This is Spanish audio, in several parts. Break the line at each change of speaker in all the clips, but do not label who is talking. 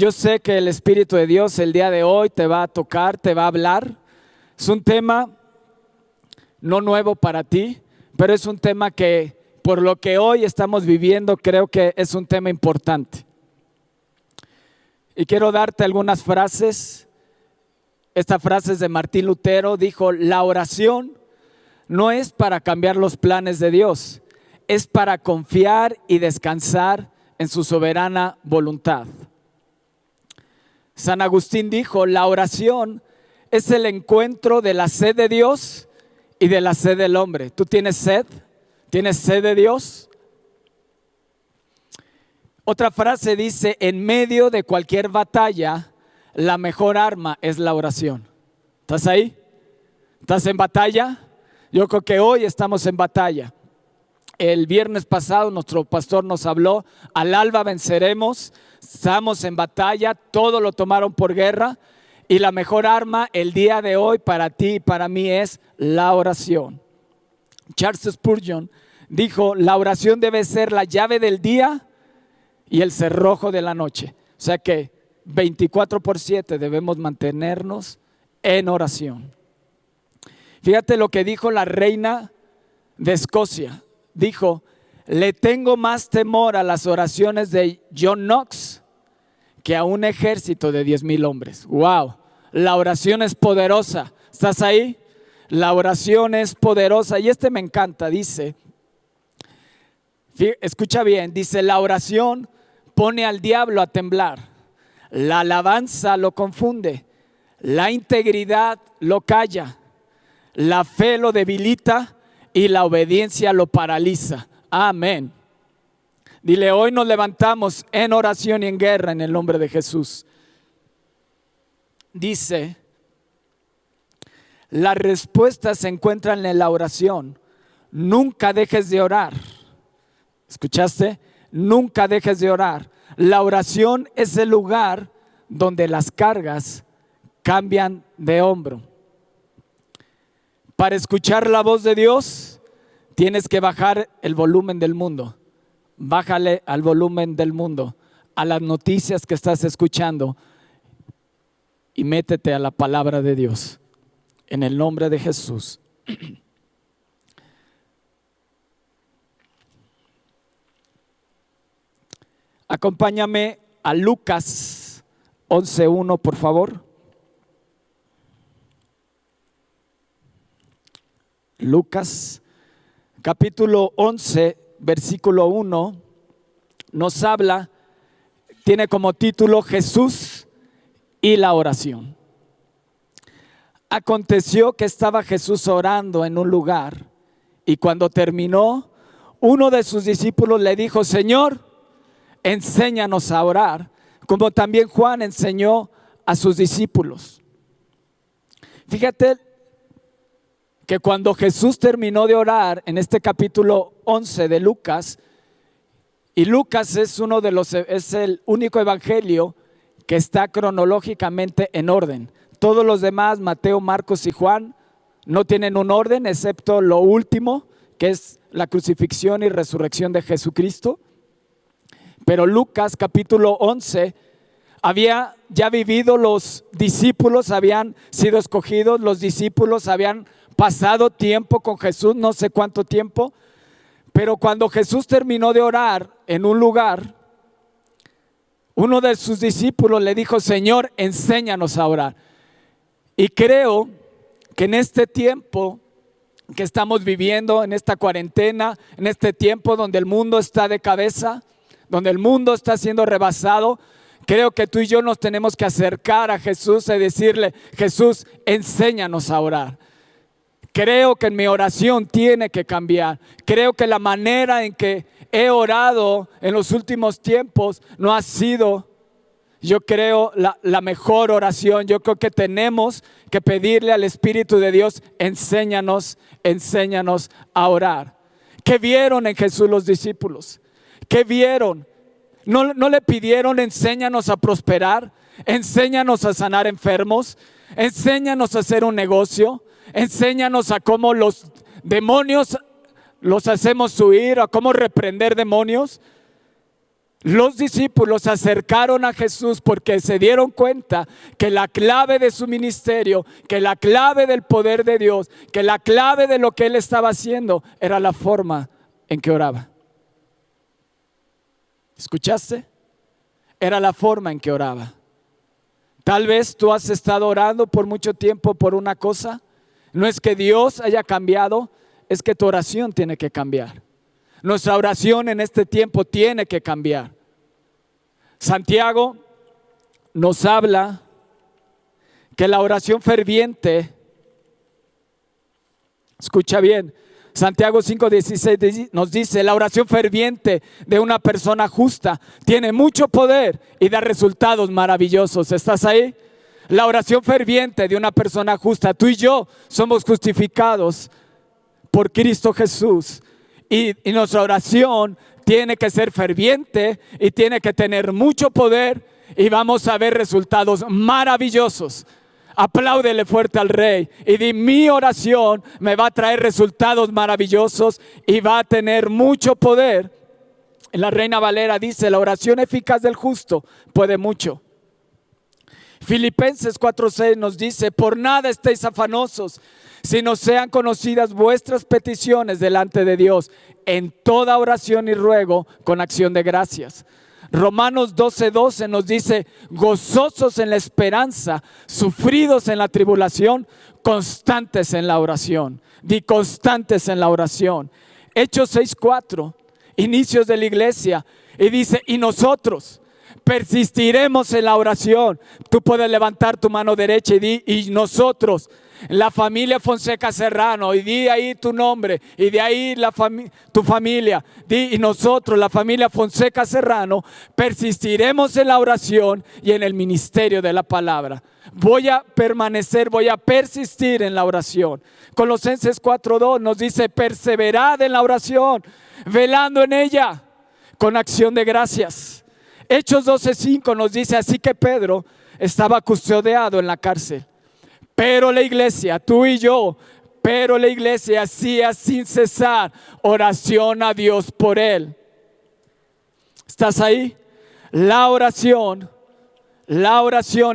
yo sé que el Espíritu de Dios el día de hoy te va a tocar, te va a hablar. Es un tema no nuevo para ti, pero es un tema que por lo que hoy estamos viviendo creo que es un tema importante. Y quiero darte algunas frases. Esta frase es de Martín Lutero, dijo: la oración no es para cambiar los planes de Dios, es para confiar y descansar en su soberana voluntad. San Agustín dijo: la oración es el encuentro de la sed de Dios y de la sed del hombre. ¿Tú tienes sed? ¿Tienes sed de Dios? Otra frase dice: en medio de cualquier batalla, la mejor arma es la oración. ¿Estás ahí? ¿Estás en batalla? Yo creo que hoy estamos en batalla. El viernes pasado nuestro pastor nos habló: al alba venceremos, estamos en batalla, todo lo tomaron por guerra y la mejor arma el día de hoy para ti y para mí es la oración. Charles Spurgeon dijo: la oración debe ser la llave del día y el cerrojo de la noche. O sea que 24/7 debemos mantenernos en oración. Fíjate lo que dijo la reina de Escocia. Dijo: le tengo más temor a las oraciones de John Knox que a un ejército de 10,000 hombres. Wow, la oración es poderosa. ¿Estás ahí? La oración es poderosa. Y me encanta, dice, escucha bien, dice: la oración pone al diablo a temblar, la alabanza lo confunde, la integridad lo calla, la fe lo debilita y la obediencia lo paraliza. Amén. Dile: hoy nos levantamos en oración y en guerra en el nombre de Jesús. Dice: las respuestas se encuentran en la oración. Nunca dejes de orar. ¿Escuchaste? Nunca dejes de orar. La oración es el lugar donde las cargas cambian de hombro. Para escuchar la voz de Dios, tienes que bajar el volumen del mundo. Bájale al volumen del mundo, a las noticias que estás escuchando, y métete a la palabra de Dios. En el nombre de Jesús. Acompáñame a Lucas 11:1, por favor. Lucas capítulo 11, versículo 1, nos habla, tiene como título: Jesús y la oración. Aconteció que estaba Jesús orando en un lugar, y cuando terminó, uno de sus discípulos le dijo: Señor, enséñanos a orar, como también Juan enseñó a sus discípulos. Fíjate que cuando Jesús terminó de orar en este capítulo 11 de Lucas, y Lucas es el único evangelio que está cronológicamente en orden. Todos los demás, Mateo, Marcos y Juan, no tienen un orden, excepto lo último, que es la crucifixión y resurrección de Jesucristo. Pero Lucas capítulo 11 había ya vivido, los discípulos habían sido escogidos, los discípulos habían pasado tiempo con Jesús, no sé cuánto tiempo, pero cuando Jesús terminó de orar en un lugar, uno de sus discípulos le dijo: Señor, enséñanos a orar. Y creo que en este tiempo que estamos viviendo, en esta cuarentena, en este tiempo donde el mundo está de cabeza, donde el mundo está siendo rebasado, creo que tú y yo nos tenemos que acercar a Jesús y decirle: Jesús, enséñanos a orar. Creo que mi oración tiene que cambiar. Creo que la manera en que he orado en los últimos tiempos no ha sido, yo creo, la mejor oración. Yo creo que tenemos que pedirle al Espíritu de Dios: enséñanos a orar. ¿Qué vieron en Jesús los discípulos? ¿Qué vieron? ¿No le pidieron: enséñanos a prosperar, enséñanos a sanar enfermos, enséñanos a hacer un negocio, enséñanos a cómo los demonios los hacemos huir, a cómo reprender demonios? Los discípulos se acercaron a Jesús porque se dieron cuenta que la clave de su ministerio, que la clave del poder de Dios, que la clave de lo que Él estaba haciendo era la forma en que oraba. ¿Escuchaste? Era la forma en que oraba. Tal vez tú has estado orando por mucho tiempo por una cosa. No es que Dios haya cambiado, es que tu oración tiene que cambiar. Nuestra oración en este tiempo tiene que cambiar. Santiago nos habla que la oración ferviente, escucha bien, Santiago 5:16 nos dice: la oración ferviente de una persona justa tiene mucho poder y da resultados maravillosos. ¿Estás ahí? La oración ferviente de una persona justa. Tú y yo somos justificados por Cristo Jesús. Y nuestra oración tiene que ser ferviente y tiene que tener mucho poder, y vamos a ver resultados maravillosos. Apláudele fuerte al Rey y di: mi oración me va a traer resultados maravillosos y va a tener mucho poder. En la Reina Valera dice: la oración eficaz del justo puede mucho. Filipenses 4:6 nos dice: por nada estéis afanosos, sino sean conocidas vuestras peticiones delante de Dios en toda oración y ruego con acción de gracias. Romanos 12:12 nos dice: gozosos en la esperanza, sufridos en la tribulación, constantes en la oración. Di: constantes en la oración. Hechos 6:4, inicios de la iglesia, y dice: y nosotros persistiremos en la oración. Tú puedes levantar tu mano derecha y di: y nosotros, la familia Fonseca Serrano, y di ahí tu nombre, y de ahí tu familia, di: y nosotros, la familia Fonseca Serrano, persistiremos en la oración y en el ministerio de la palabra. Voy a permanecer, voy a persistir en la oración. Colosenses 4:2 nos dice: perseverad en la oración, velando en ella con acción de gracias. Hechos 12:5 nos dice: así que Pedro estaba custodiado en la cárcel, pero la iglesia, tú y yo, pero la iglesia hacía sin cesar oración a Dios por él. ¿Estás ahí? La oración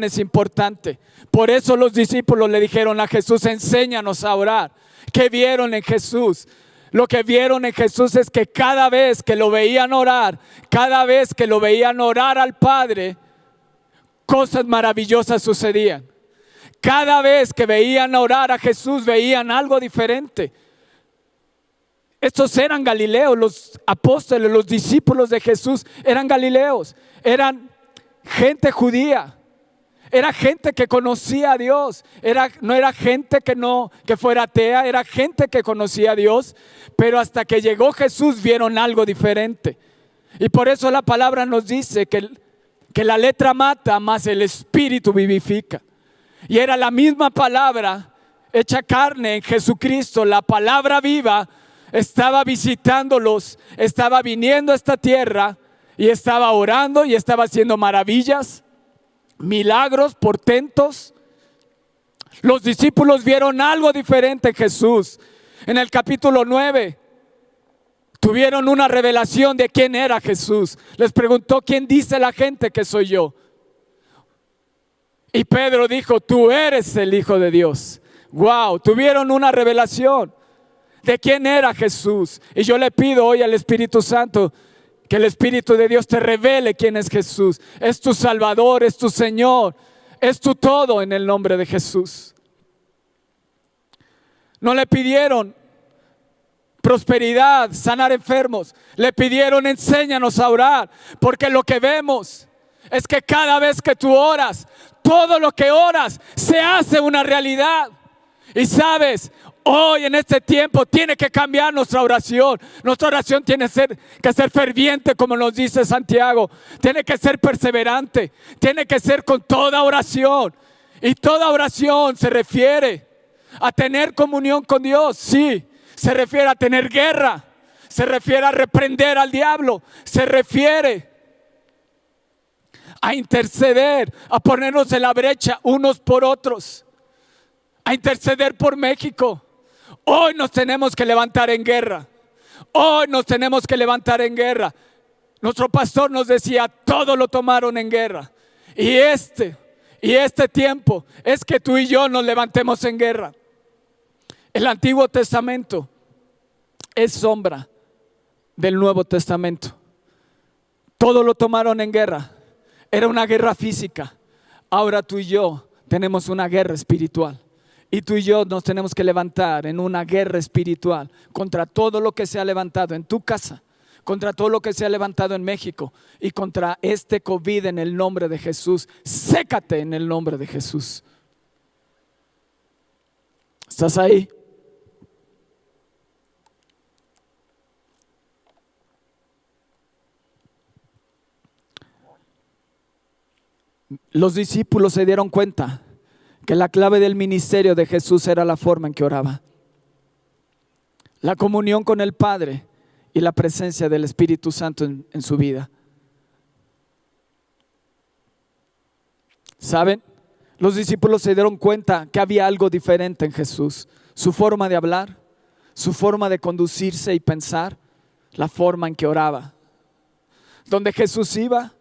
es importante. Por eso los discípulos le dijeron a Jesús: enséñanos a orar. ¿Qué vieron en Jesús? Lo que vieron en Jesús es que cada vez que lo veían orar, cada vez que lo veían orar al Padre, cosas maravillosas sucedían. Cada vez que veían orar a Jesús, veían algo diferente. Estos eran galileos, los apóstoles, los discípulos de Jesús eran galileos, eran gente judía. Era gente que conocía a Dios. No era gente que fuera atea, era gente que conocía a Dios. Pero hasta que llegó Jesús vieron algo diferente. Y por eso la palabra nos dice que la letra mata, mas el espíritu vivifica. Y era la misma palabra hecha carne en Jesucristo. La palabra viva estaba visitándolos, estaba viniendo a esta tierra y estaba orando y estaba haciendo maravillas, milagros, portentos. Los discípulos vieron algo diferente en Jesús. En el capítulo 9 tuvieron una revelación de quién era Jesús. Les preguntó: ¿quién dice la gente que soy yo? Y Pedro dijo: tú eres el Hijo de Dios. Wow, tuvieron una revelación de quién era Jesús. Y yo le pido hoy al Espíritu Santo que el Espíritu de Dios te revele quién es Jesús. Es tu Salvador, es tu Señor, es tu todo, en el nombre de Jesús. No le pidieron prosperidad, sanar enfermos. Le pidieron: enséñanos a orar. Porque lo que vemos es que cada vez que tú oras, todo lo que oras se hace una realidad. Y sabes, hoy en este tiempo tiene que cambiar nuestra oración. Nuestra oración tiene que ser ferviente, como nos dice Santiago. Tiene que ser perseverante. Tiene que ser con toda oración. Y toda oración se refiere a tener comunión con Dios. Sí, se refiere a tener guerra. Se refiere a reprender al diablo. Se refiere a interceder, a ponernos en la brecha unos por otros. A interceder por México. Hoy nos tenemos que levantar en guerra. Hoy nos tenemos que levantar en guerra. Nuestro pastor nos decía, todo lo tomaron en guerra. Y este tiempo es que tú y yo nos levantemos en guerra. El Antiguo Testamento es sombra del Nuevo Testamento. Todo lo tomaron en guerra. Era una guerra física. Ahora tú y yo tenemos una guerra espiritual. Y tú y yo nos tenemos que levantar en una guerra espiritual contra todo lo que se ha levantado en tu casa, contra todo lo que se ha levantado en México y contra este COVID en el nombre de Jesús. Sécate en el nombre de Jesús. ¿Estás ahí? Los discípulos se dieron cuenta que la clave del ministerio de Jesús era la forma en que oraba. La comunión con el Padre y la presencia del Espíritu Santo en su vida. ¿Saben? Los discípulos se dieron cuenta que había algo diferente en Jesús. Su forma de hablar, su forma de conducirse y pensar, la forma en que oraba. Donde Jesús iba,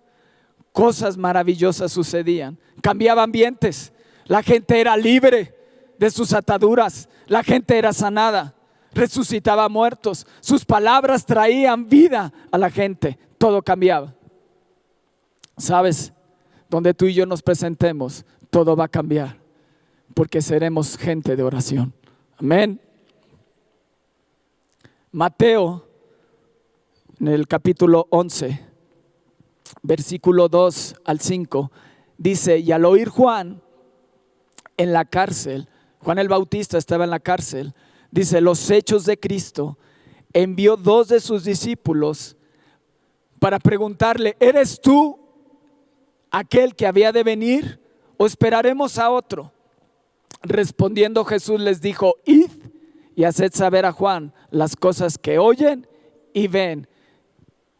cosas maravillosas sucedían. Cambiaba ambientes. La gente era libre de sus ataduras. La gente era sanada. Resucitaba muertos. Sus palabras traían vida a la gente. Todo cambiaba. ¿Sabes? Donde tú y yo nos presentemos, todo va a cambiar. Porque seremos gente de oración. Amén. Mateo, en el capítulo 11, versículo 2 al 5, dice: y al oír Juan en la cárcel, Juan el Bautista estaba en la cárcel, dice, los hechos de Cristo, envió 2 de sus discípulos para preguntarle: ¿eres tú aquel que había de venir o esperaremos a otro? Respondiendo Jesús les dijo: id y haced saber a Juan las cosas que oyen y ven.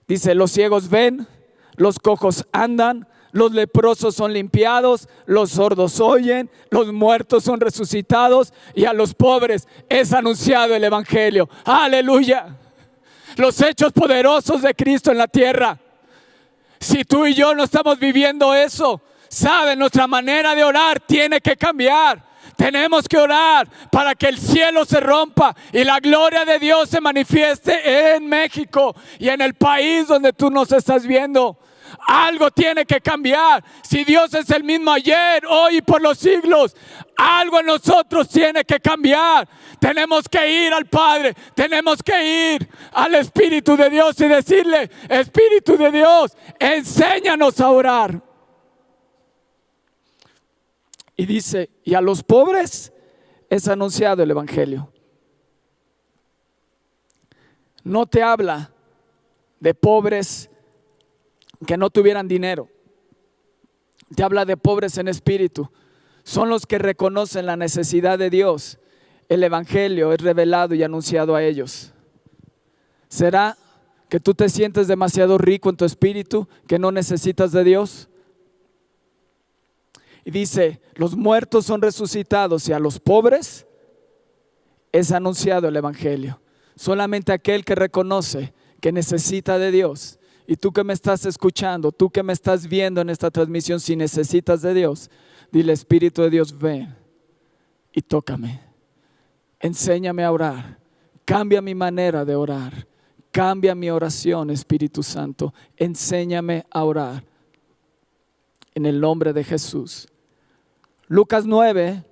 Dice: los ciegos ven, los cojos andan, los leprosos son limpiados, los sordos oyen, los muertos son resucitados y a los pobres es anunciado el evangelio. ¡Aleluya! Los hechos poderosos de Cristo en la tierra. Si tú y yo no estamos viviendo eso, ¿sabe? Nuestra manera de orar tiene que cambiar. Tenemos que orar para que el cielo se rompa y la gloria de Dios se manifieste en México y en el país donde tú nos estás viendo. Algo tiene que cambiar. Si Dios es el mismo ayer, hoy y por los siglos, algo en nosotros tiene que cambiar. Tenemos que ir al Padre, tenemos que ir al Espíritu de Dios y decirle: Espíritu de Dios, enséñanos a orar. Y dice: y a los pobres es anunciado el evangelio. No te habla de pobres que no tuvieran dinero. Te habla de pobres en espíritu. Son los que reconocen la necesidad de Dios. El evangelio es revelado y anunciado a ellos. ¿Será que tú te sientes demasiado rico en tu espíritu, que no necesitas de Dios? Y dice: los muertos son resucitados y a los pobres es anunciado el evangelio. Solamente aquel que reconoce que necesita de Dios. Y tú que me estás escuchando, tú que me estás viendo en esta transmisión, si necesitas de Dios, dile: Espíritu de Dios, ven y tócame. Enséñame a orar. Cambia mi manera de orar. Cambia mi oración, Espíritu Santo. Enséñame a orar. En el nombre de Jesús. Lucas 9,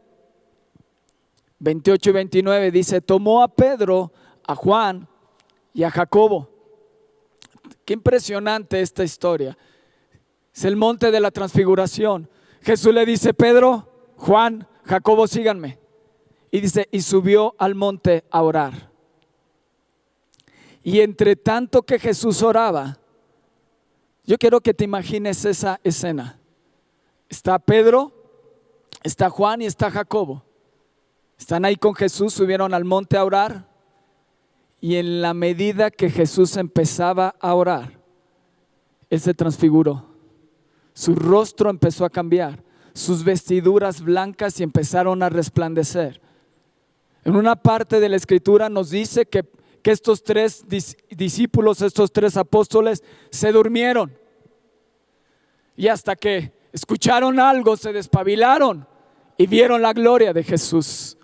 28 y 29 dice: tomó a Pedro, a Juan y a Jacobo. Qué impresionante esta historia. Es el monte de la transfiguración. Jesús le dice: Pedro, Juan, Jacobo, síganme. Y dice: y subió al monte a orar. Y entre tanto que Jesús oraba, yo quiero que te imagines esa escena. Está Pedro, está Juan y está Jacobo. Están ahí con Jesús, subieron al monte a orar. Y en la medida que Jesús empezaba a orar, Él se transfiguró. Su rostro empezó a cambiar. Sus vestiduras blancas y empezaron a resplandecer. En una parte de la escritura nos dice que que estos tres discípulos, estos tres apóstoles se durmieron. Y hasta que escucharon algo, se despabilaron y vieron la gloria de Jesús.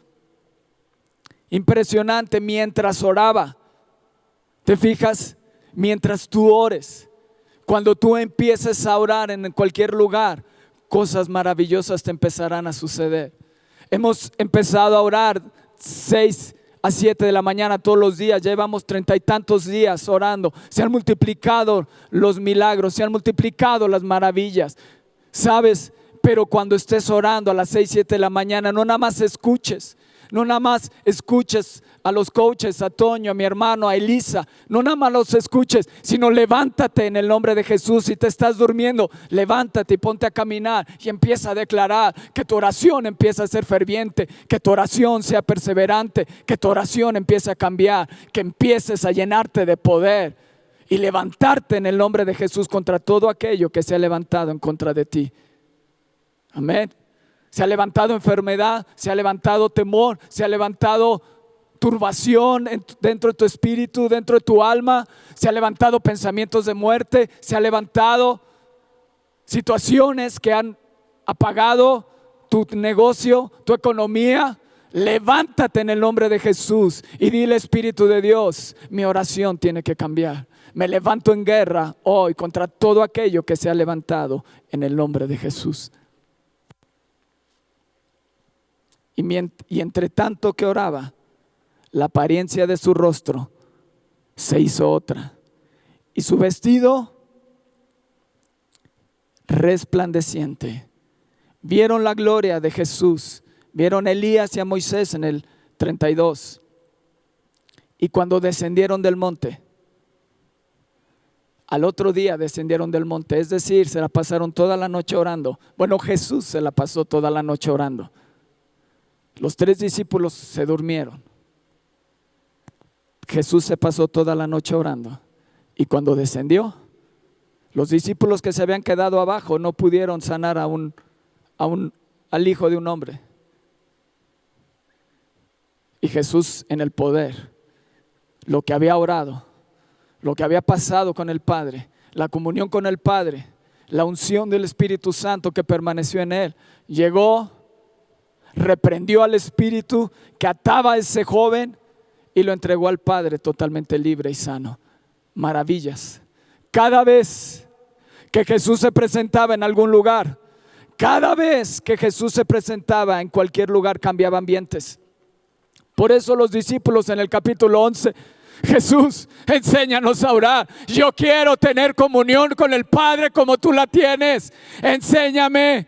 Impresionante, mientras oraba. ¿Te fijas? Mientras tú ores, cuando tú empieces a orar en cualquier lugar, cosas maravillosas te empezarán a suceder. Hemos empezado a orar 6 a 7 de la mañana todos los días. Llevamos 30 y tantos días orando. Se han multiplicado los milagros, se han multiplicado las maravillas. ¿Sabes? Pero cuando estés orando a las 6, 7 de la mañana, no nada más escuches. No nada más escuches a los coaches, a Toño, a mi hermano, a Elisa. No nada más los escuches, sino levántate en el nombre de Jesús. Si te estás durmiendo, levántate y ponte a caminar y empieza a declarar que tu oración empieza a ser ferviente, que tu oración sea perseverante, que tu oración empiece a cambiar, que empieces a llenarte de poder y levantarte en el nombre de Jesús contra todo aquello que se ha levantado en contra de ti. Amén. Se ha levantado enfermedad, se ha levantado temor, se ha levantado turbación dentro de tu espíritu, dentro de tu alma. Se ha levantado pensamientos de muerte, se ha levantado situaciones que han apagado tu negocio, tu economía. Levántate en el nombre de Jesús y dile: Espíritu de Dios, mi oración tiene que cambiar. Me levanto en guerra hoy contra todo aquello que se ha levantado en el nombre de Jesús. Y entre tanto que oraba, la apariencia de su rostro se hizo otra, y su vestido resplandeciente. Vieron la gloria de Jesús, vieron a Elías y a Moisés en el 32. Y cuando descendieron del monte, al otro día descendieron del monte, es decir, se la pasaron toda la noche orando. Bueno, Jesús se la pasó toda la noche orando. Los 3 discípulos se durmieron. Jesús se pasó toda la noche orando. Y cuando descendió, los discípulos que se habían quedado abajo no pudieron sanar al hijo de un hombre. Y Jesús, en el poder, lo que había orado, lo que había pasado con el Padre, la comunión con el Padre, la unción del Espíritu Santo que permaneció en él, llegó, reprendió al espíritu que ataba a ese joven y lo entregó al Padre totalmente libre y sano. Maravillas. Cada vez que Jesús se presentaba en algún lugar, cada vez que Jesús se presentaba en cualquier lugar, cambiaba ambientes. Por eso los discípulos en el capítulo 11: Jesús, enséñanos a orar. Yo quiero tener comunión con el Padre como tú la tienes. Enséñame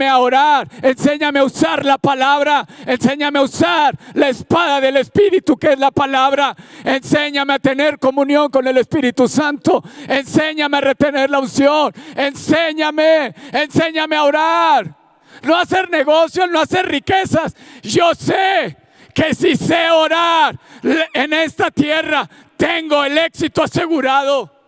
a orar, enséñame a usar la palabra, enséñame a usar la espada del Espíritu que es la palabra, enséñame a tener comunión con el Espíritu Santo, enséñame a retener la unción, enséñame a orar, no a hacer negocios, no a hacer riquezas. Yo sé que si sé orar en esta tierra, tengo el éxito asegurado.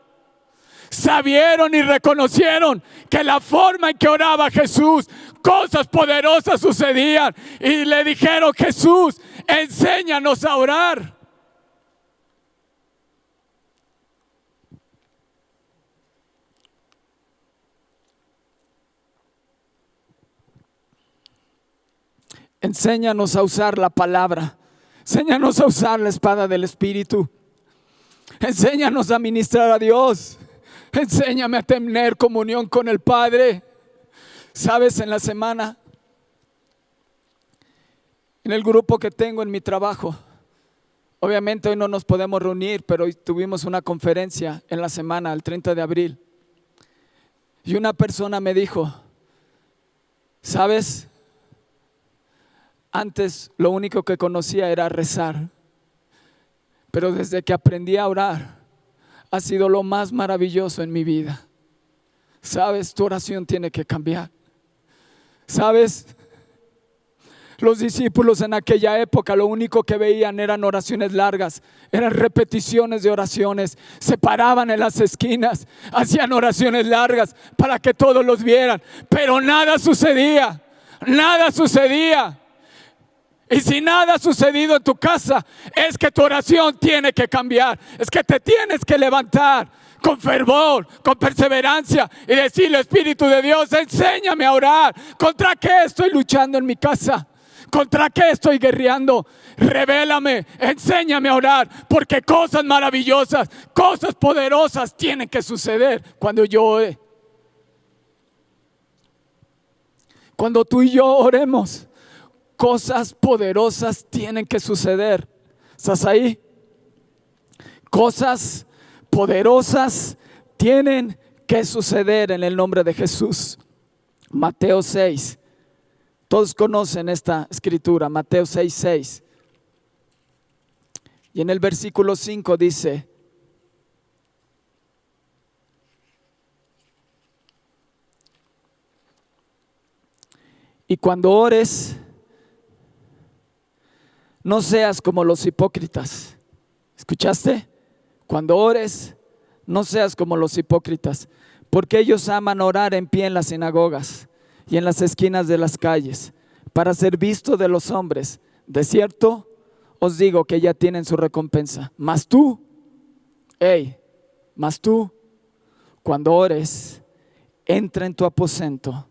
Sabieron y reconocieron que la forma en que oraba Jesús, cosas poderosas sucedían. Y le dijeron: Jesús, enséñanos a orar. Enséñanos a usar la palabra. Enséñanos a usar la espada del Espíritu. Enséñanos a ministrar a Dios. Enséñame a tener comunión con el Padre. Sabes, en la semana, en el grupo que tengo en mi trabajo, obviamente hoy no nos podemos reunir, pero hoy tuvimos una conferencia en la semana, el 30 de abril. Y una persona me dijo: ¿sabes? Antes lo único que conocía era rezar, pero desde que aprendí a orar, ha sido lo más maravilloso en mi vida. ¿Sabes? Tu oración tiene que cambiar. ¿Sabes? Los discípulos en aquella época lo único que veían eran oraciones largas, eran repeticiones de oraciones. Se paraban en las esquinas, hacían oraciones largas para que todos los vieran, pero nada sucedía, nada sucedía. Y si nada ha sucedido en tu casa, es que tu oración tiene que cambiar. Es que te tienes que levantar con fervor, con perseverancia y decirle: Espíritu de Dios, enséñame a orar. ¿Contra qué estoy luchando en mi casa? ¿Contra qué estoy guerreando? Revélame, enséñame a orar, porque cosas maravillosas, cosas poderosas tienen que suceder cuando yo ore. Cuando tú y yo oremos, cosas poderosas tienen que suceder. ¿Estás ahí? Cosas poderosas tienen que suceder en el nombre de Jesús. Mateo 6. Todos conocen esta escritura, Mateo 6:6. Y en el versículo 5 dice: y cuando ores, no seas como los hipócritas. ¿Escuchaste? Cuando ores, no seas como los hipócritas, porque ellos aman orar en pie en las sinagogas y en las esquinas de las calles, para ser visto de los hombres. De cierto, os digo que ya tienen su recompensa. Mas tú, cuando ores, entra en tu aposento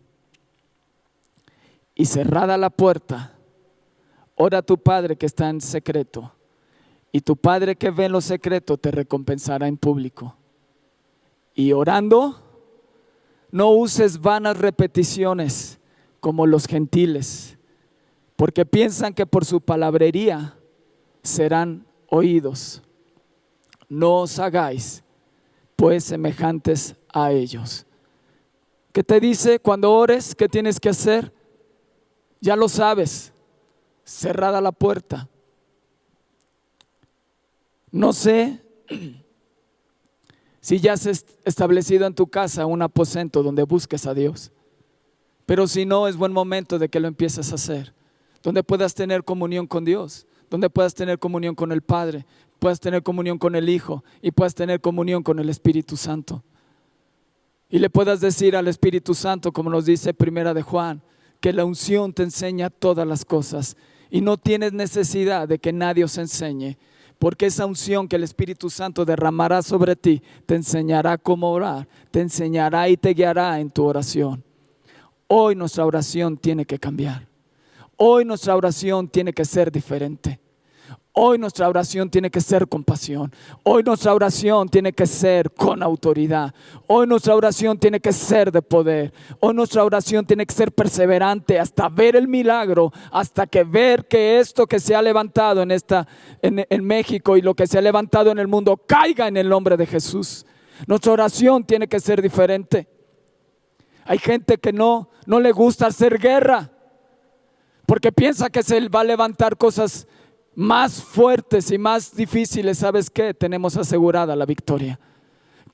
y cerrada la puerta, ora a tu Padre que está en secreto, y tu Padre que ve en lo secreto te recompensará en público. Y orando, no uses vanas repeticiones como los gentiles, porque piensan que por su palabrería serán oídos. No os hagáis pues semejantes a ellos. ¿Qué te dice cuando ores? ¿Qué tienes que hacer? Ya lo sabes, cerrada la puerta. No sé si ya has establecido en tu casa un aposento donde busques a Dios, pero si no, es buen momento de que lo empieces a hacer, donde puedas tener comunión con Dios, donde puedas tener comunión con el Padre, puedas tener comunión con el Hijo y puedas tener comunión con el Espíritu Santo. Y le puedas decir al Espíritu Santo, como nos dice Primera de Juan, que la unción te enseña todas las cosas y no tienes necesidad de que nadie os enseñe, porque esa unción que el Espíritu Santo derramará sobre ti te enseñará cómo orar, te enseñará y te guiará en tu oración. Hoy nuestra oración tiene que cambiar. Hoy nuestra oración tiene que ser diferente. Hoy nuestra oración tiene que ser con pasión. Hoy nuestra oración tiene que ser con autoridad. Hoy nuestra oración tiene que ser de poder. Hoy nuestra oración tiene que ser perseverante hasta ver el milagro, hasta que ver que esto que se ha levantado en México y lo que se ha levantado en el mundo caiga en el nombre de Jesús. Nuestra oración tiene que ser diferente. Hay gente que no le gusta hacer guerra porque piensa que se va a levantar cosas más fuertes y más difíciles. ¿Sabes qué? Tenemos asegurada la victoria.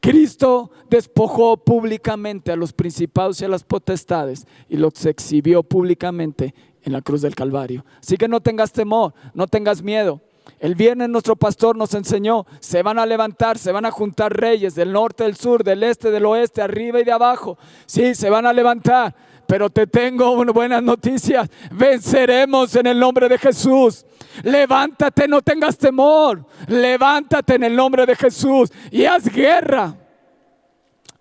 Cristo despojó públicamente a los principados y a las potestades y los exhibió públicamente en la cruz del Calvario. Así que no tengas temor, no tengas miedo. El viernes nuestro pastor nos enseñó: se van a levantar, se van a juntar reyes del norte, del sur, del este, del oeste, arriba y de abajo. Sí, se van a levantar, pero te tengo buenas noticias: venceremos en el nombre de Jesús. Levántate, no tengas temor. Levántate en el nombre de Jesús y haz guerra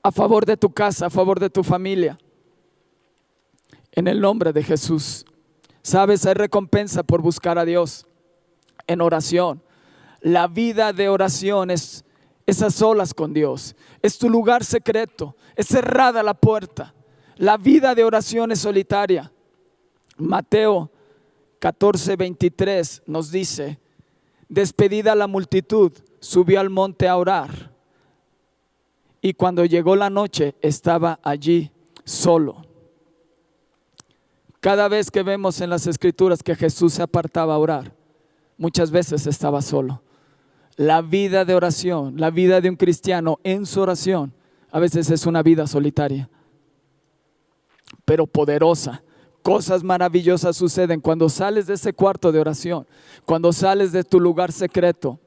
a favor de tu casa, a favor de tu familia, en el nombre de Jesús. Sabes, hay recompensa por buscar a Dios en oración. La vida de oración es a solas con Dios, es tu lugar secreto, es cerrada la puerta. La vida de oración es solitaria. Mateo 14:23 nos dice: despedida la multitud, subió al monte a orar, y cuando llegó la noche estaba allí solo. Cada vez que vemos en las escrituras que Jesús se apartaba a orar, muchas veces estaba solo. La vida de oración, la vida de un cristiano en su oración, a veces es una vida solitaria, pero poderosa. Cosas maravillosas suceden cuando sales de ese cuarto de oración, cuando sales de tu lugar secreto,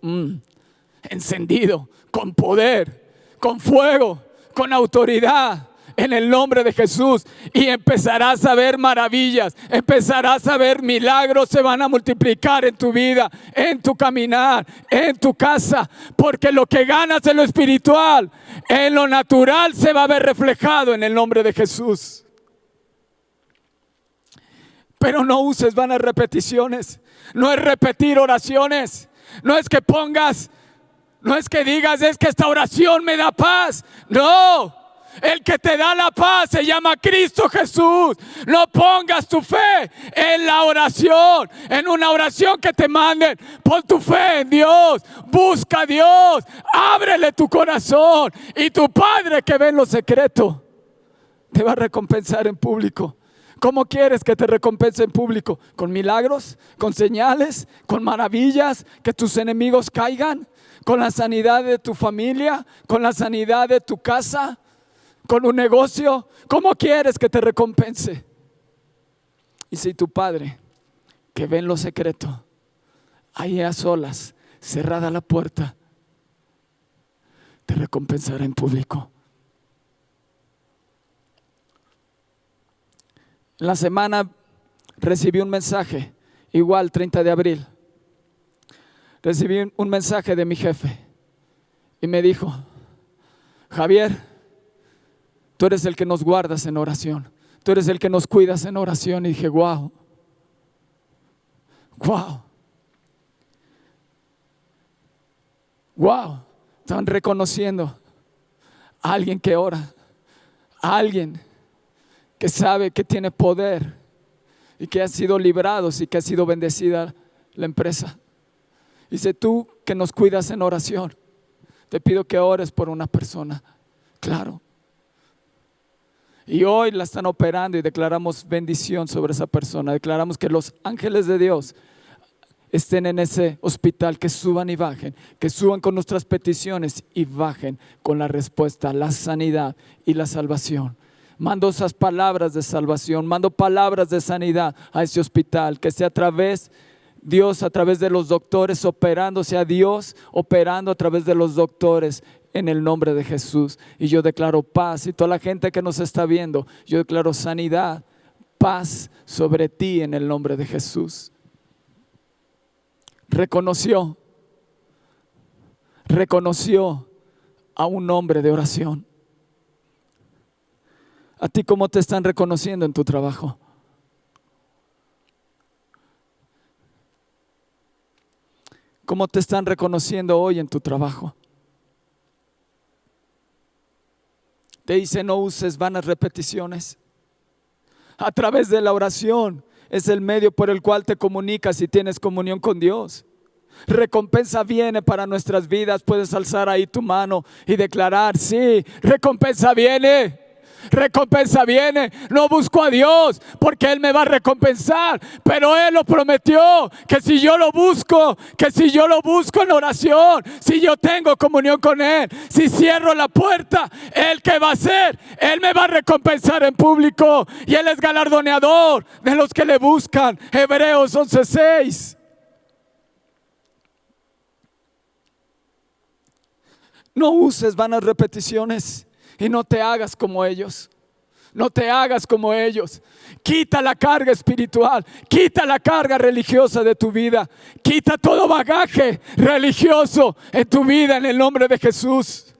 encendido, con poder, con fuego, con autoridad. en el nombre de Jesús y empezarás a ver maravillas, empezarás a ver milagros, se van a multiplicar en tu vida, en tu caminar, en tu casa, porque lo que ganas en lo espiritual, en lo natural se va a ver reflejado en el nombre de Jesús. Pero no uses vanas repeticiones. No es repetir oraciones. No es que pongas, no es que digas, es que esta oración me da paz. No, el que te da la paz se llama Cristo Jesús. No pongas tu fe en la oración, en una oración que te manden. Pon tu fe en Dios, busca a Dios, ábrele tu corazón y tu Padre que ve en lo secreto te va a recompensar en público. ¿Cómo quieres que te recompense en público? ¿Con milagros? ¿Con señales? ¿Con maravillas? ¿Que tus enemigos caigan? ¿Con la sanidad de tu familia? ¿Con la sanidad de tu casa? ¿Con un negocio? ¿Cómo quieres que te recompense? Y si tu Padre, que ve en lo secreto, ahí a solas, cerrada la puerta, te recompensará en público. En la semana recibí un mensaje, igual 30 de abril. Recibí un mensaje de mi jefe y me dijo: Javier, tú eres el que nos guardas en oración, tú eres el que nos cuidas en oración. Y dije: wow, están reconociendo a alguien que ora, a alguien que sabe que tiene poder y que ha sido librado y que ha sido bendecida la empresa. Dice: tú que nos cuidas en oración, te pido que ores por una persona. Claro. Y hoy la están operando y declaramos bendición sobre esa persona. Declaramos que los ángeles de Dios estén en ese hospital, que suban y bajen, que suban con nuestras peticiones y bajen con la respuesta, la sanidad y la salvación. Mando esas palabras de salvación, mando palabras de sanidad a ese hospital, que sea Dios a través de los doctores operando, sea Dios operando a través de los doctores en el nombre de Jesús. Y yo declaro paz, y toda la gente que nos está viendo, yo declaro sanidad, paz sobre ti en el nombre de Jesús. Reconoció a un hombre de oración. ¿A ti cómo te están reconociendo en tu trabajo? ¿Cómo te están reconociendo hoy en tu trabajo? Te dice: no uses vanas repeticiones. A través de la oración es el medio por el cual te comunicas y tienes comunión con Dios. Recompensa viene para nuestras vidas. Puedes alzar ahí tu mano y declarar: sí, recompensa viene. Recompensa viene. No busco a Dios porque Él me va a recompensar, pero Él lo prometió, que si yo lo busco en oración, si yo tengo comunión con Él, si cierro la puerta, ¿Él qué va a hacer? Él me va a recompensar en público, y Él es galardoneador de los que le buscan. Hebreos 11:6. No uses vanas repeticiones. Y no te hagas como ellos. No te hagas como ellos. Quita la carga espiritual. Quita la carga religiosa de tu vida. Quita todo bagaje religioso en tu vida en el nombre de Jesús.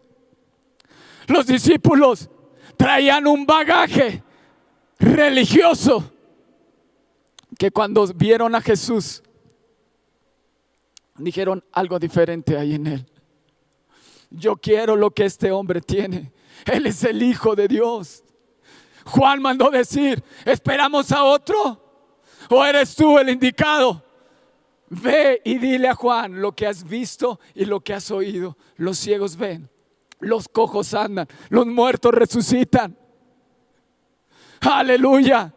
Los discípulos traían un bagaje religioso que cuando vieron a Jesús dijeron: algo diferente hay en Él. Yo quiero lo que este hombre tiene. Él es el Hijo de Dios. Juan mandó decir: ¿esperamos a otro? ¿O eres tú el indicado? Ve y dile a Juan lo que has visto y lo que has oído. Los ciegos ven, los cojos andan, los muertos resucitan. Aleluya.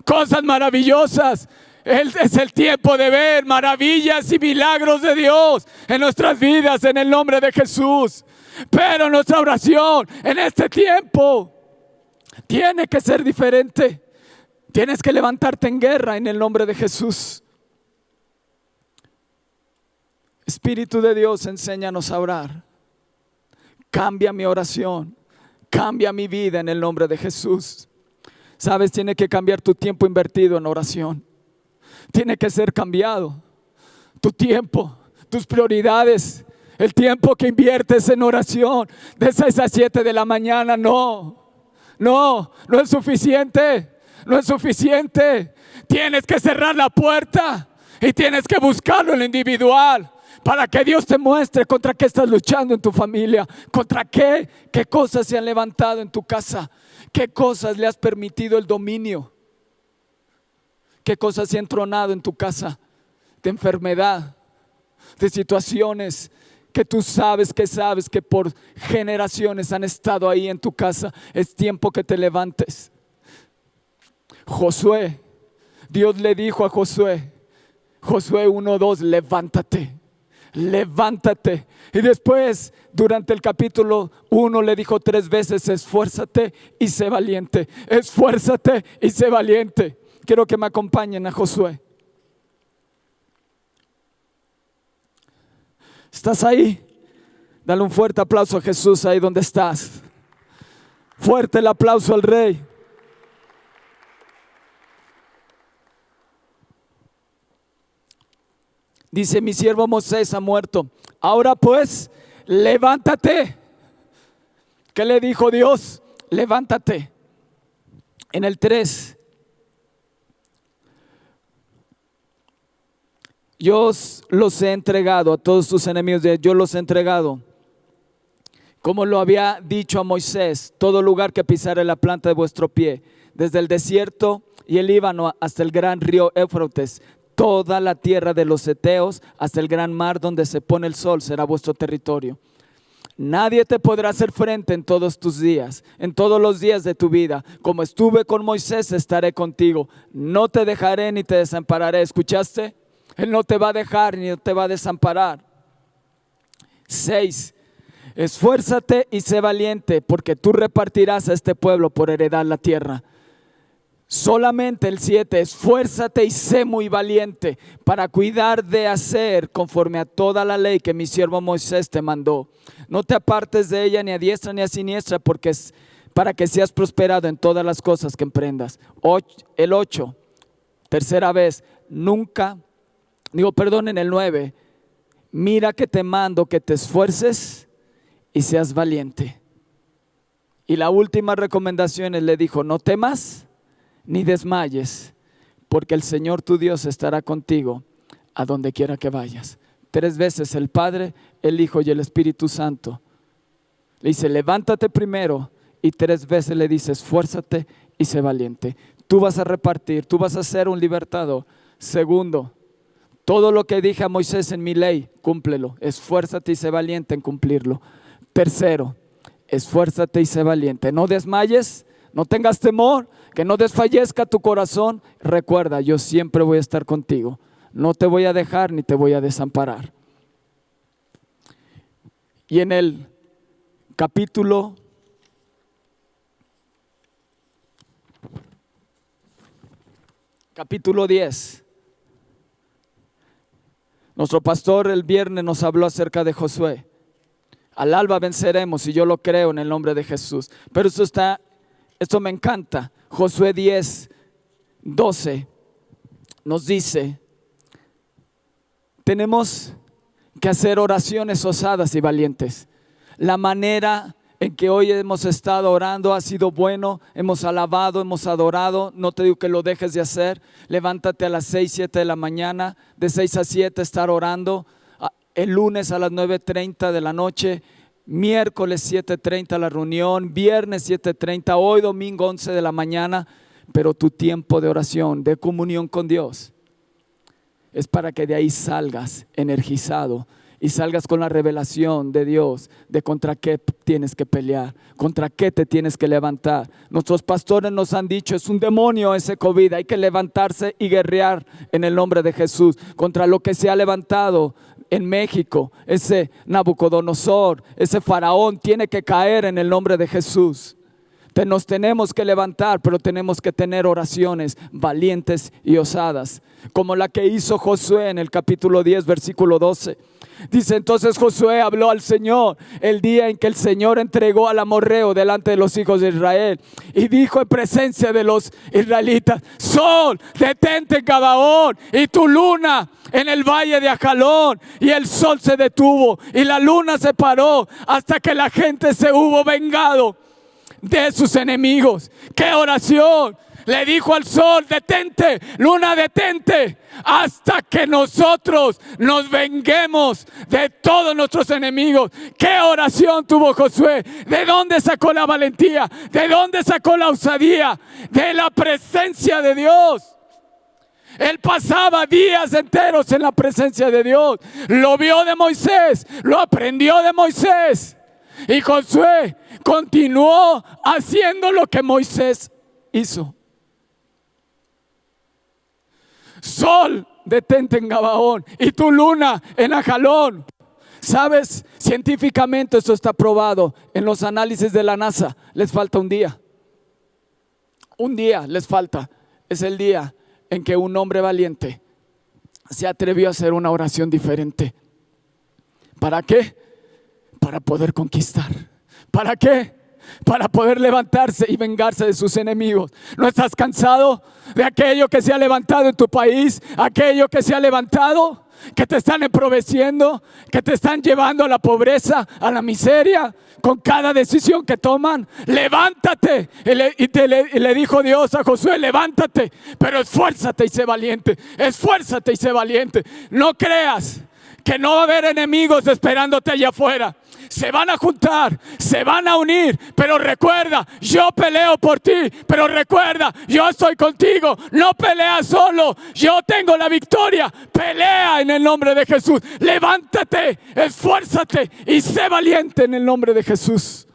Cosas maravillosas. Es el tiempo de ver maravillas y milagros de Dios en nuestras vidas en el nombre de Jesús. Pero nuestra oración en este tiempo tiene que ser diferente. Tienes que levantarte en guerra en el nombre de Jesús. Espíritu de Dios, enséñanos a orar. Cambia mi oración, Cambia mi vida en el nombre de Jesús. Sabes, tiene que cambiar tu tiempo invertido en oración. Tiene que ser cambiado. Tu tiempo, tus prioridades, el tiempo que inviertes en oración de 6 a 7 de la mañana, no es suficiente. No es suficiente. Tienes que cerrar la puerta y tienes que buscarlo en lo individual para que Dios te muestre contra qué estás luchando en tu familia, contra qué cosas se han levantado en tu casa, qué cosas le has permitido el dominio, qué cosas se han tronado en tu casa, de enfermedad, de situaciones que tú sabes que por generaciones han estado ahí en tu casa. Es tiempo que te levantes. Josué, Dios le dijo a Josué 1:2, levántate. Y después, durante el capítulo 1, le dijo 3 veces: esfuérzate y sé valiente. Esfuérzate y sé valiente. Quiero que me acompañen a Josué. ¿Estás ahí? Dale un fuerte aplauso a Jesús ahí donde estás. Fuerte el aplauso al Rey. Dice: mi siervo Moisés ha muerto. Ahora pues, levántate. ¿Qué le dijo Dios? Levántate. En el 3. Yo los he entregado a todos tus enemigos. Yo los he entregado, como lo había dicho a Moisés, todo lugar que pisare la planta de vuestro pie, desde el desierto y el Líbano hasta el gran río Éufrates, toda la tierra de los heteos hasta el gran mar donde se pone el sol será vuestro territorio. Nadie te podrá hacer frente en todos tus días, en todos los días de tu vida. Como estuve con Moisés, estaré contigo. No te dejaré ni te desampararé. ¿Escuchaste? Él no te va a dejar ni te va a desamparar. 6. Esfuérzate y sé valiente, porque tú repartirás a este pueblo por heredad la tierra. Solamente el 7, esfuérzate y sé muy valiente para cuidar de hacer conforme a toda la ley que mi siervo Moisés te mandó. No te apartes de ella ni a diestra ni a siniestra, porque es para que seas prosperado en todas las cosas que emprendas. El 8, tercera vez, en el 9, mira que te mando que te esfuerces y seas valiente. Y la última recomendación, él le dijo: no temas ni desmayes, porque el Señor tu Dios estará contigo a donde quiera que vayas. 3 veces el Padre, el Hijo y el Espíritu Santo le dice: levántate primero, y 3 veces le dice: esfuérzate y sé valiente. Tú vas a repartir, tú vas a ser un libertador. Segundo, todo lo que dije a Moisés en mi ley, cúmplelo. Esfuérzate y sé valiente en cumplirlo. Tercero, esfuérzate y sé valiente. No desmayes, no tengas temor, que no desfallezca tu corazón. Recuerda, yo siempre voy a estar contigo. No te voy a dejar ni te voy a desamparar. Y en el capítulo 10, nuestro pastor el viernes nos habló acerca de Josué. Al alba venceremos, y yo lo creo en el nombre de Jesús. Pero esto me encanta. Josué 10:12 nos dice: tenemos que hacer oraciones osadas y valientes. La manera en que hoy hemos estado orando ha sido bueno. Hemos alabado, hemos adorado. No te digo que lo dejes de hacer. Levántate a las 6, 7 de la mañana. De 6 a 7 estar orando. El lunes a las 9:30 de la noche. Miércoles 7:30 la reunión. Viernes 7:30. Hoy domingo 11 de la mañana. Pero tu tiempo de oración, de comunión con Dios, es para que de ahí salgas energizado y salgas con la revelación de Dios de contra qué tienes que pelear, contra qué te tienes que levantar. Nuestros pastores nos han dicho: es un demonio ese COVID, hay que levantarse y guerrear en el nombre de Jesús contra lo que se ha levantado en México. Ese Nabucodonosor, ese faraón tiene que caer en el nombre de Jesús. Nos tenemos que levantar, pero tenemos que tener oraciones valientes y osadas, como la que hizo Josué en el capítulo 10, versículo 12. Dice: entonces Josué habló al Señor el día en que el Señor entregó al amorreo delante de los hijos de Israel, y dijo en presencia de los israelitas: Sol, detente en Gabaón, y tu luna en el valle de Ajalón. Y el sol se detuvo y la luna se paró hasta que la gente se hubo vengado de sus enemigos. ¡Qué oración! Le dijo al sol: detente, luna, detente, hasta que nosotros nos venguemos de todos nuestros enemigos. ¡Qué oración tuvo Josué! ¿De dónde sacó la valentía? ¿De dónde sacó la osadía? De la presencia de Dios. Él pasaba días enteros en la presencia de Dios. Lo vio de Moisés, lo aprendió de Moisés. Y Josué continuó haciendo lo que Moisés hizo. Sol, detente en Gabaón, y tu luna en Ajalón. ¿Sabes? Científicamente esto está probado. En los análisis de la NASA les falta un día. Un día les falta. Es el día en que un hombre valiente se atrevió a hacer una oración diferente. ¿Para qué? Para poder conquistar. ¿Para qué? Para poder levantarse y vengarse de sus enemigos. ¿No estás cansado de aquello que se ha levantado en tu país? Aquello que se ha levantado, que te están empobreciendo, que te están llevando a la pobreza, a la miseria, con cada decisión que toman. Levántate. Y le dijo Dios a Josué: levántate, pero esfuérzate y sé valiente. Esfuérzate y sé valiente. No creas que no va a haber enemigos esperándote allá afuera. Se van a juntar, se van a unir, pero recuerda, yo peleo por ti. Pero recuerda, yo estoy contigo. No peleas solo, yo tengo la victoria. Pelea en el nombre de Jesús. Levántate, esfuérzate y sé valiente en el nombre de Jesús.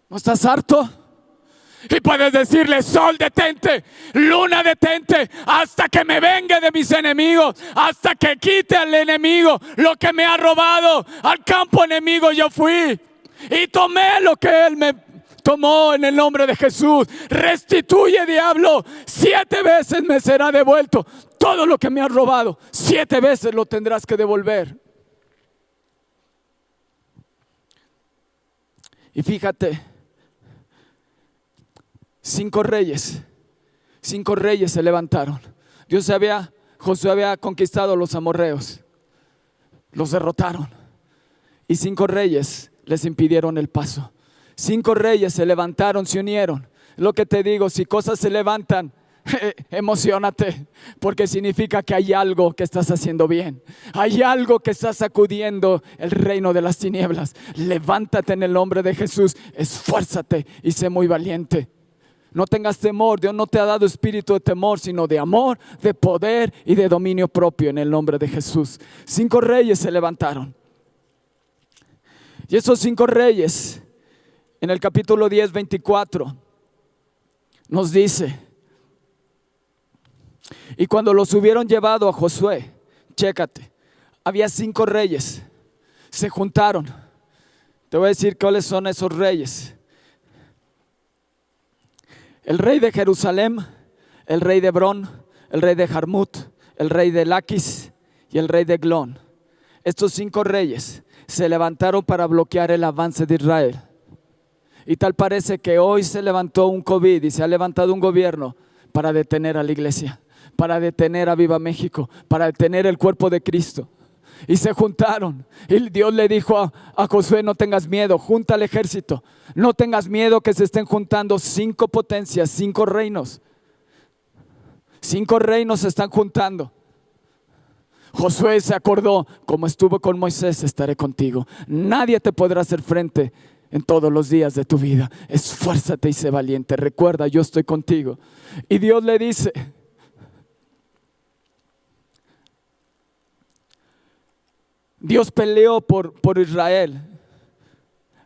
¿No estás harto? Y puedes decirle: sol, detente, luna, detente, hasta que me vengue de mis enemigos, hasta que quite al enemigo lo que me ha robado. Al campo enemigo yo fui y tomé lo que él me tomó en el nombre de Jesús. Restituye, diablo, 7 veces me será devuelto. Todo lo que me has robado, 7 veces lo tendrás que devolver. Y fíjate, 5 reyes se levantaron. Josué había conquistado a los amorreos, los derrotaron, y 5 reyes les impidieron el paso. 5 reyes se levantaron, se unieron. Lo que te digo, si cosas se levantan, emocionate, porque significa que hay algo que estás haciendo bien. Hay algo que está sacudiendo el reino de las tinieblas. Levántate en el nombre de Jesús, esfuérzate y sé muy valiente. No tengas temor. Dios no te ha dado espíritu de temor, sino de amor, de poder y de dominio propio, en el nombre de Jesús. 5 reyes se levantaron. Y esos 5 reyes, en el capítulo 10, 24, nos dice: y cuando los hubieron llevado a Josué, chécate, había 5 reyes, se juntaron. Te voy a decir cuáles son esos reyes. El rey de Jerusalén, el rey de Hebrón, el rey de Jarmut, el rey de Laquis y el rey de Eglón. Estos 5 reyes se levantaron para bloquear el avance de Israel. Y tal parece que hoy se levantó un COVID y se ha levantado un gobierno para detener a la iglesia, para detener a Viva México, para detener el cuerpo de Cristo. Y se juntaron, y Dios le dijo a Josué: no tengas miedo, junta al ejército. No tengas miedo que se estén juntando 5 potencias, 5 reinos. 5 reinos se están juntando. Josué se acordó: como estuve con Moisés, estaré contigo. Nadie te podrá hacer frente en todos los días de tu vida. Esfuérzate y sé valiente. Recuerda, yo estoy contigo. Y Dios le dice: Dios peleó por Israel.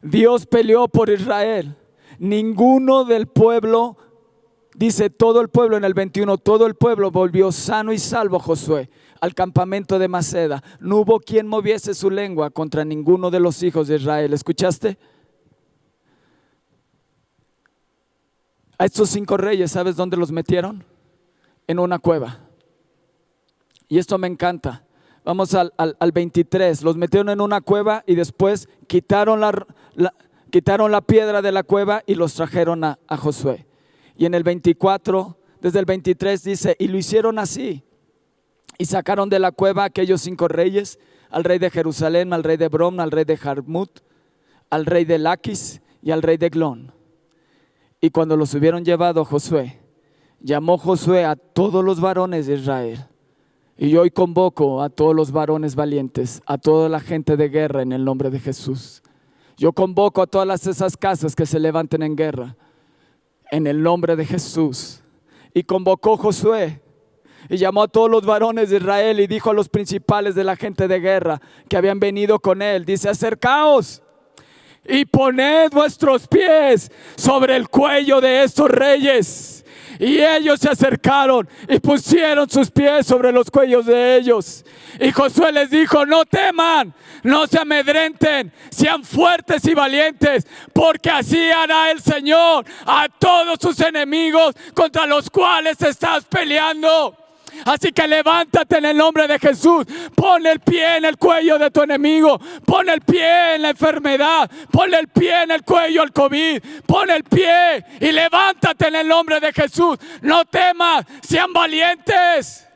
Dios peleó por Israel. Ninguno del pueblo dice todo el pueblo en el 21, todo el pueblo volvió sano y salvo a Josué al campamento de Maceda. No hubo quien moviese su lengua contra ninguno de los hijos de Israel. ¿Escuchaste? A estos 5 reyes, ¿sabes dónde los metieron? En una cueva. Y esto me encanta. Vamos al 23. Los metieron en una cueva y después quitaron la piedra de la cueva y los trajeron a Josué. Y en el 24, desde el 23 dice, y lo hicieron así. Y sacaron de la cueva a aquellos 5 reyes, al rey de Jerusalén, al rey de Hebrón, al rey de Jarmut, al rey de Laquis y al rey de Eglón. Y cuando los hubieron llevado, Josué, llamó Josué a todos los varones de Israel. Y hoy convoco a todos los varones valientes, a toda la gente de guerra en el nombre de Jesús. Yo convoco a todas esas casas que se levanten en guerra en el nombre de Jesús. Y convocó Josué y llamó a todos los varones de Israel y dijo a los principales de la gente de guerra que habían venido con él, dice, acercaos y poned vuestros pies sobre el cuello de estos reyes. Y ellos se acercaron y pusieron sus pies sobre los cuellos de ellos. Y Josué les dijo, no teman, no se amedrenten, sean fuertes y valientes, porque así hará el Señor a todos sus enemigos contra los cuales estás peleando. Así que levántate en el nombre de Jesús, pon el pie en el cuello de tu enemigo, pon el pie en la enfermedad, pon el pie en el cuello al COVID, pon el pie y levántate en el nombre de Jesús. No temas, sean valientes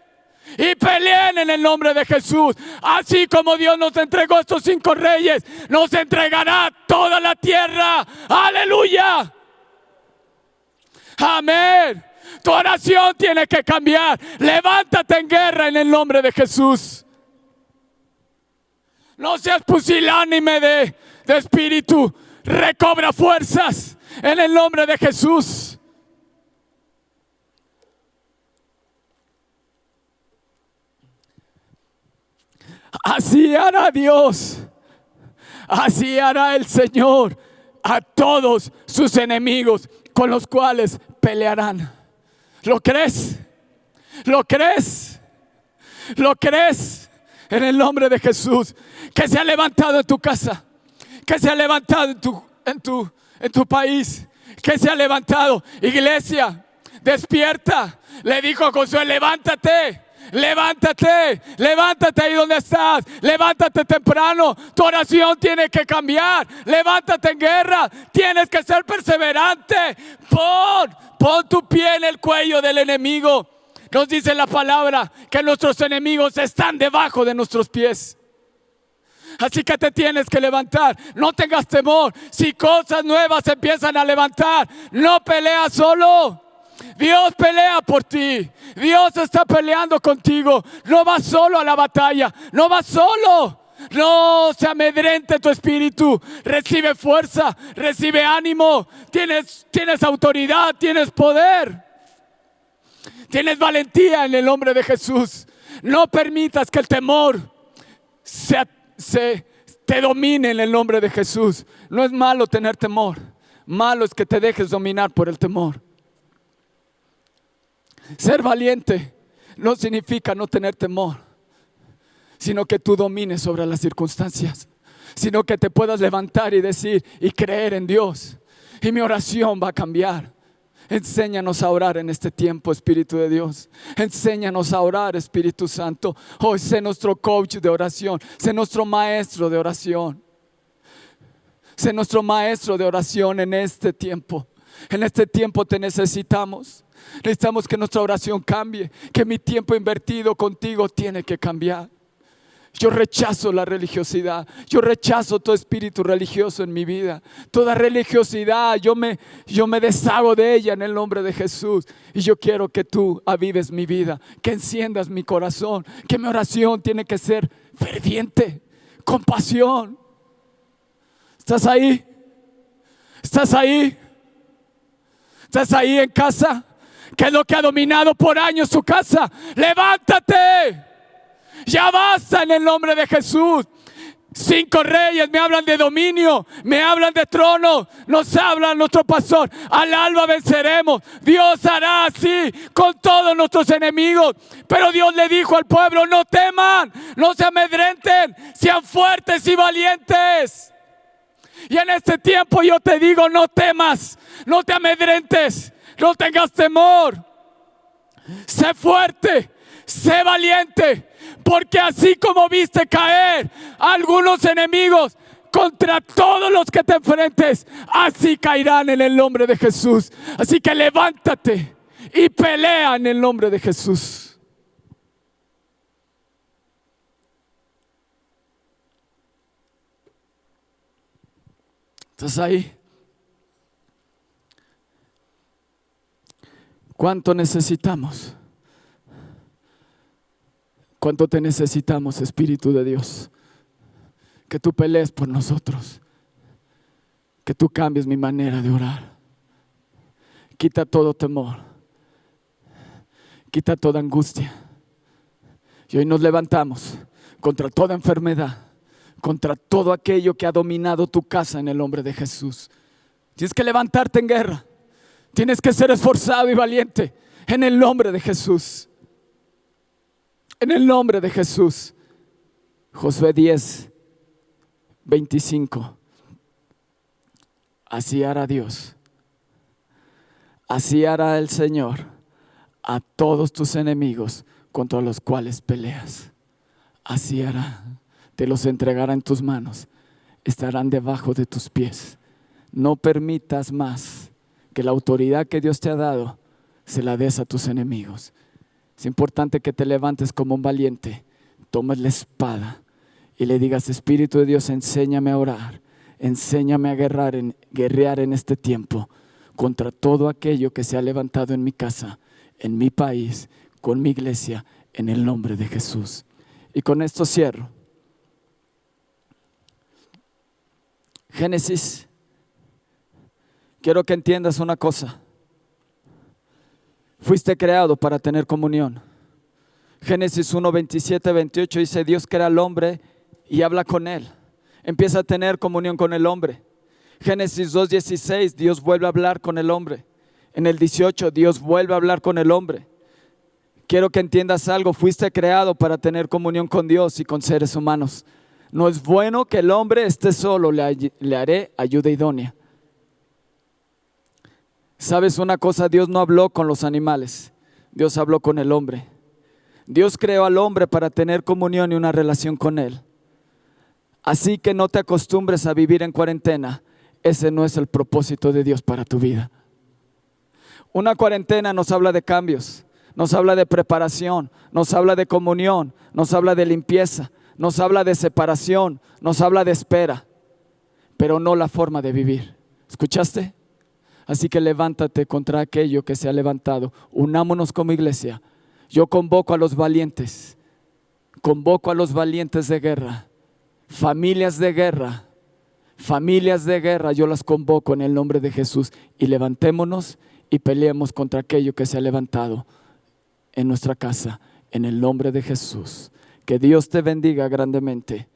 y peleen en el nombre de Jesús. Así como Dios nos entregó estos 5 reyes, nos entregará toda la tierra. Aleluya. Amén. Tu oración tiene que cambiar. Levántate en guerra en el nombre de Jesús. No seas pusilánime de espíritu. Recobra fuerzas en el nombre de Jesús. Así hará Dios. Así hará el Señor a todos sus enemigos con los cuales pelearán. ¿Lo crees? ¿Lo crees? ¿Lo crees? En el nombre de Jesús. Que se ha levantado en tu casa. Que se ha levantado en tu país. Que se ha levantado. Iglesia, despierta. Le dijo a Josué, levántate. Levántate, levántate ahí donde estás, levántate temprano, tu oración tiene que cambiar, levántate en guerra, tienes que ser perseverante, pon tu pie en el cuello del enemigo. Nos dice la palabra que nuestros enemigos están debajo de nuestros pies. Así que te tienes que levantar, no tengas temor, si cosas nuevas empiezan a levantar, no peleas solo. Dios pelea por ti. Dios está peleando contigo. No vas solo a la batalla. No vas solo. No se amedrente tu espíritu. Recibe fuerza. Recibe ánimo. Tienes autoridad. Tienes poder. Tienes valentía en el nombre de Jesús. No permitas que el temor te domine en el nombre de Jesús. No es malo tener temor. Malo es que te dejes dominar por el temor. Ser valiente no significa no tener temor, sino que tú domines sobre las circunstancias, sino que te puedas levantar y decir y creer en Dios. Y mi oración va a cambiar. Enséñanos a orar en este tiempo, Espíritu de Dios. Enséñanos a orar, Espíritu Santo. Hoy sé nuestro coach de oración, sé nuestro maestro de oración. Sé nuestro maestro de oración en este tiempo. En este tiempo te necesitamos. Necesitamos que nuestra oración cambie, que mi tiempo invertido contigo tiene que cambiar. Yo rechazo la religiosidad, yo rechazo todo espíritu religioso en mi vida. Toda religiosidad, yo me deshago de ella en el nombre de Jesús. Y yo quiero que tú avives mi vida, que enciendas mi corazón, que mi oración tiene que ser ferviente, con pasión. ¿Estás ahí? ¿Estás ahí? ¿Estás ahí en casa? ¿Qué es lo que ha dominado por años su casa? ¡Levántate! Ya basta en el nombre de Jesús. 5 reyes me hablan de dominio, me hablan de trono, nos habla nuestro pastor. Al alba venceremos. Dios hará así con todos nuestros enemigos. Pero Dios le dijo al pueblo: no teman, no se amedrenten, sean fuertes y valientes. Y en este tiempo yo te digo: no temas, no te amedrentes, no tengas temor. Sé fuerte, sé valiente, porque así como viste caer a algunos enemigos, contra todos los que te enfrentes, así caerán en el nombre de Jesús. Así que levántate y pelea en el nombre de Jesús. ¿Estás ahí? ¿Cuánto necesitamos? ¿Cuánto te necesitamos, Espíritu de Dios? Que tú pelees por nosotros. Que tú cambies mi manera de orar. Quita todo temor. Quita toda angustia. Y hoy nos levantamos contra toda enfermedad, contra todo aquello que ha dominado tu casa en el nombre de Jesús. Tienes que levantarte en guerra. Tienes que ser esforzado y valiente en el nombre de Jesús. En el nombre de Jesús. Josué 10, 25. Así hará Dios. Así hará el Señor a todos tus enemigos contra los cuales peleas. Así hará. Te los entregará en tus manos. Estarán debajo de tus pies. No permitas más que la autoridad que Dios te ha dado se la des a tus enemigos. Es importante que te levantes como un valiente, tomes la espada y le digas: Espíritu de Dios, enséñame a orar, enséñame a guerrear en este tiempo contra todo aquello que se ha levantado en mi casa, en mi país, con mi iglesia, en el nombre de Jesús. Y con esto cierro. Génesis. Quiero que entiendas una cosa. Fuiste creado para tener comunión. Génesis 1, 27, 28 dice: Dios crea al hombre y habla con él. Empieza a tener comunión con el hombre. Génesis 2, 16, Dios vuelve a hablar con el hombre. En el 18, Dios vuelve a hablar con el hombre. Quiero que entiendas algo. Fuiste creado para tener comunión con Dios y con seres humanos. No es bueno que el hombre esté solo, le haré ayuda idónea. ¿Sabes una cosa? Dios no habló con los animales, Dios habló con el hombre. Dios creó al hombre para tener comunión y una relación con él. Así que no te acostumbres a vivir en cuarentena. Ese no es el propósito de Dios para tu vida. Una cuarentena nos habla de cambios, nos habla de preparación, nos habla de comunión, nos habla de limpieza, nos habla de separación, nos habla de espera, pero no la forma de vivir. ¿Escuchaste? Así que levántate contra aquello que se ha levantado. Unámonos como iglesia. Yo convoco a los valientes. Convoco a los valientes de guerra. Familias de guerra. Familias de guerra. Yo las convoco en el nombre de Jesús. Y levantémonos y peleemos contra aquello que se ha levantado en nuestra casa. En el nombre de Jesús. Que Dios te bendiga grandemente.